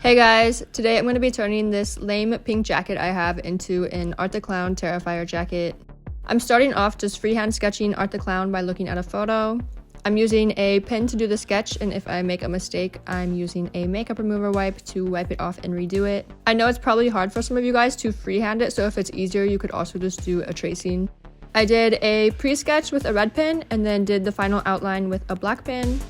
Hey guys, today I'm going to be turning this lame pink jacket I have into an Art the Clown Terrifier jacket. I'm starting off just freehand sketching Art the Clown by looking at a photo. I'm using a pen to do the sketch, and if I make a mistake, I'm using a makeup remover wipe to wipe it off and redo it. I know it's probably hard for some of you guys to freehand it, so if it's easier, you could also just do a tracing. I did a pre-sketch with a red pen and then did the final outline with a black pen.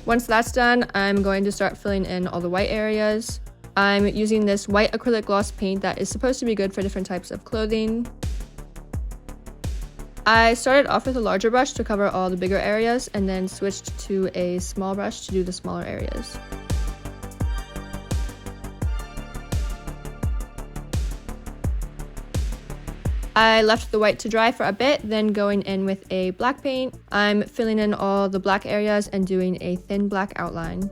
Once that's done, I'm going to start filling in all the white areas. I'm using this white acrylic gloss paint that is supposed to be good for different types of clothing. I started off with a larger brush to cover all the bigger areas and then switched to a small brush to do the smaller areas. I left the white to dry for a bit, then going in with a black paint. I'm filling in all the black areas and doing a thin black outline.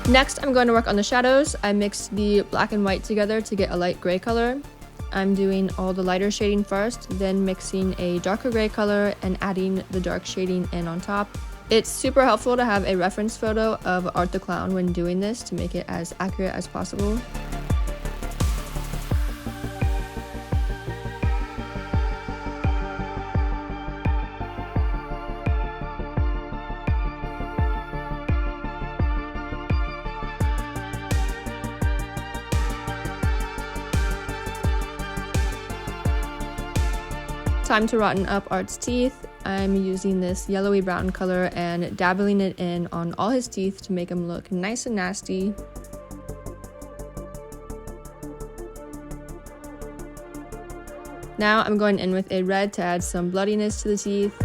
Next, I'm going to work on the shadows. I mixed the black and white together to get a light gray color. I'm doing all the lighter shading first, then mixing a darker gray color and adding the dark shading in on top. It's super helpful to have a reference photo of Art the Clown when doing this to make it as accurate as possible. Time to rotten up Art's teeth. I'm using this yellowy brown color and dabbling it in on all his teeth to make him look nice and nasty. Now I'm going in with a red to add some bloodiness to the teeth.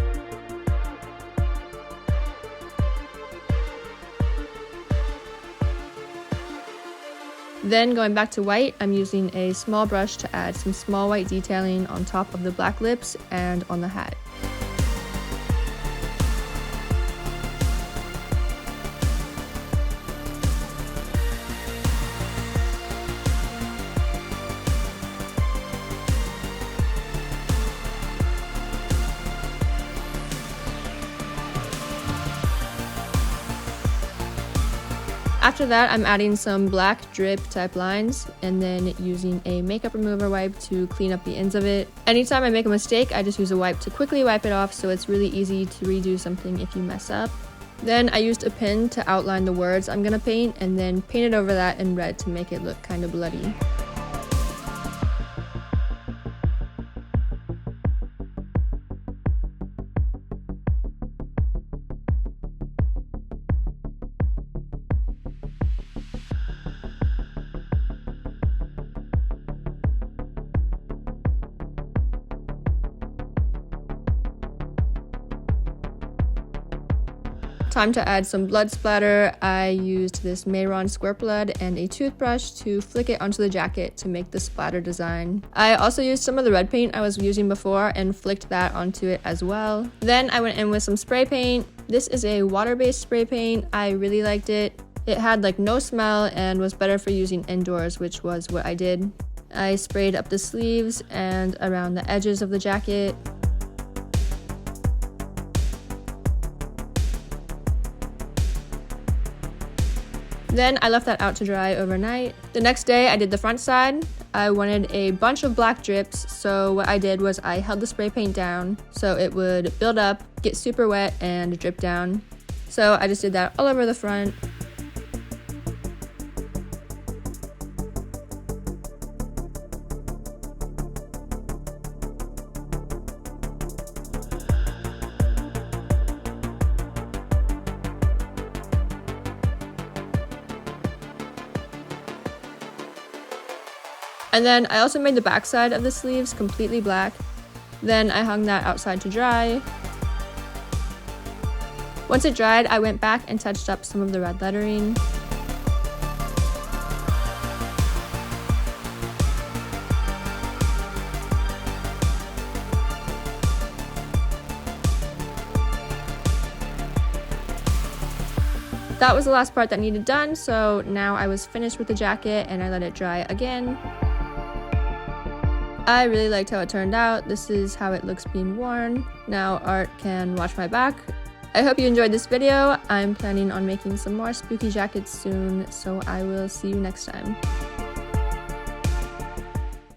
Then going back to white, I'm using a small brush to add some small white detailing on top of the black lips and on the hat. After that, I'm adding some black drip type lines and then using a makeup remover wipe to clean up the ends of it. Anytime I make a mistake, I just use a wipe to quickly wipe it off, so it's really easy to redo something if you mess up. Then I used a pen to outline the words I'm gonna paint and then painted over that in red to make it look kind of bloody. Time to add some blood splatter. I used this Mayron squirt blood and a toothbrush to flick it onto the jacket to make the splatter design. I also used some of the red paint I was using before and flicked that onto it as well. Then I went in with some spray paint. This is a water-based spray paint. I really liked it. It had like no smell and was better for using indoors, which was what I did. I sprayed up the sleeves and around the edges of the jacket. Then I left that out to dry overnight. The next day I did the front side. I wanted a bunch of black drips, so what I did was I held the spray paint down so it would build up, get super wet, and drip down. So I just did that all over the front. And then I also made the back side of the sleeves completely black. Then I hung that outside to dry. Once it dried, I went back and touched up some of the red lettering. That was the last part that needed done, so now I was finished with the jacket and I let it dry again. I really liked how it turned out. This is how it looks being worn. Now Art can watch my back. I hope you enjoyed this video. I'm planning on making some more spooky jackets soon, so I will see you next time.